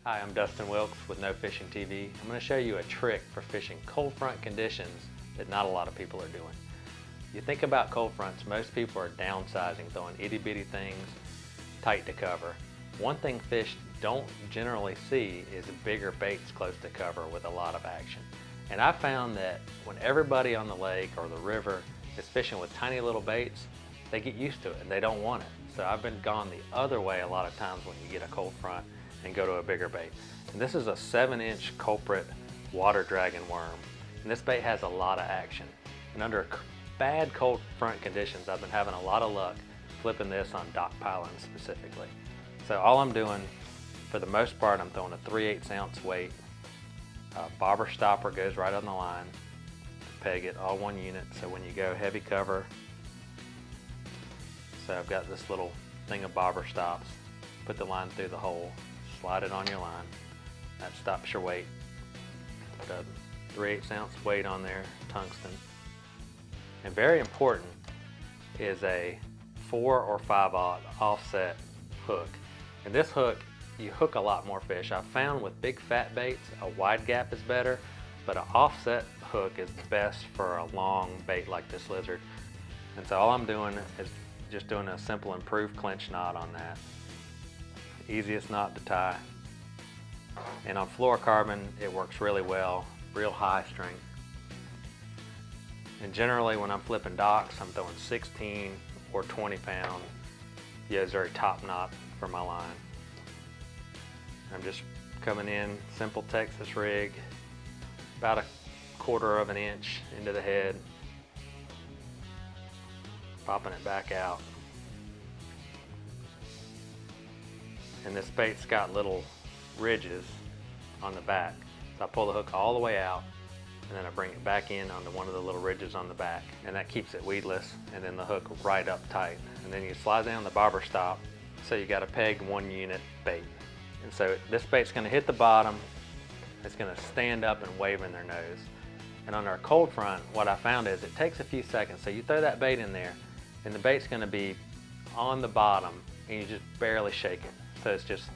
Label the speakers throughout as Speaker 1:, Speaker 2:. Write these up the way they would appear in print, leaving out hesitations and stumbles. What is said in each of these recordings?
Speaker 1: Hi, I'm Dustin Wilks with No Fishing TV. I'm going to show you a trick for fishing cold front conditions that not a lot of people are doing. You think about cold fronts, most people are downsizing, throwing itty bitty things tight to cover. One thing fish don't generally see is bigger baits close to cover with a lot of action. And I found that when everybody on the lake or the river is fishing with tiny little baits, they get used to it and they don't want it. So I've been gone the other way a lot of times when you get a cold front and go to a bigger bait. And this is a 7-inch Culprit Water Dragon worm. And this bait has a lot of action. And under bad cold front conditions, I've been having a lot of luck flipping this on dock pilings specifically. So all I'm doing, for the most part, I'm throwing a 3/8 ounce weight. Bobber stopper goes right on the line. Peg it, all one unit. So when you go heavy cover, so I've got this little thing of bobber stops. Put the line through the hole, slide it on your line. That stops your weight. Put a 3/8 ounce weight on there, tungsten. And very important is a 4 or 5/0 offset hook. And this hook, you hook a lot more fish. I've found with big fat baits, a wide gap is better, but an offset hook is best for a long bait like this lizard. And so all I'm doing is just doing a simple improved clinch knot on that. Easiest knot to tie. And on fluorocarbon, it works really well, real high strength. And generally when I'm flipping docks, I'm throwing 16 or 20 pound Yozuri top knot for my line. I'm just coming in, simple Texas rig, about 1/4 of an inch into the head, popping it back out. And this bait's got little ridges on the back. So I pull the hook all the way out, and then I bring it back in onto one of the little ridges on the back, and that keeps it weedless, and then the hook right up tight. And then you slide down the bobber stop, so you got a pegged 1 unit bait. And so this bait's gonna hit the bottom, it's gonna stand up and wave in their nose. And on our cold front, what I found is it takes a few seconds. So you throw that bait in there, and the bait's gonna be on the bottom, and you just barely shake it. So it's just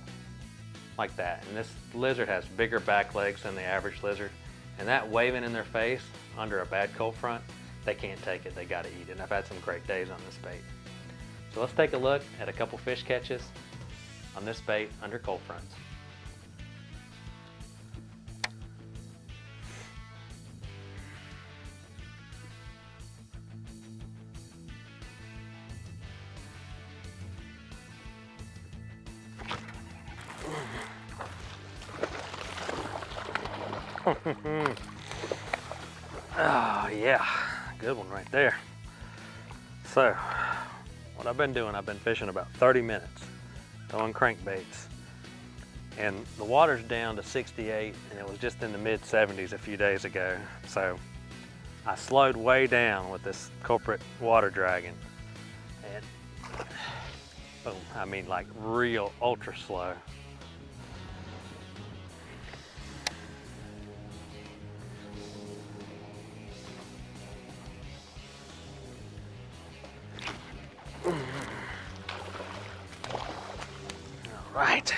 Speaker 1: like that. And this lizard has bigger back legs than the average lizard. And that waving in their face under a bad cold front, they can't take it, they gotta eat it. And I've had some great days on this bait. So let's take a look at a couple fish catches on this bait under cold fronts. Oh yeah, good one right there. So, what I've been doing, I've been fishing about 30 minutes, throwing crankbaits. And the water's down to 68, and it was just in the mid 70s a few days ago. So, I slowed way down with this Culprit Water Dragon. And boom, I mean like real ultra slow. Right.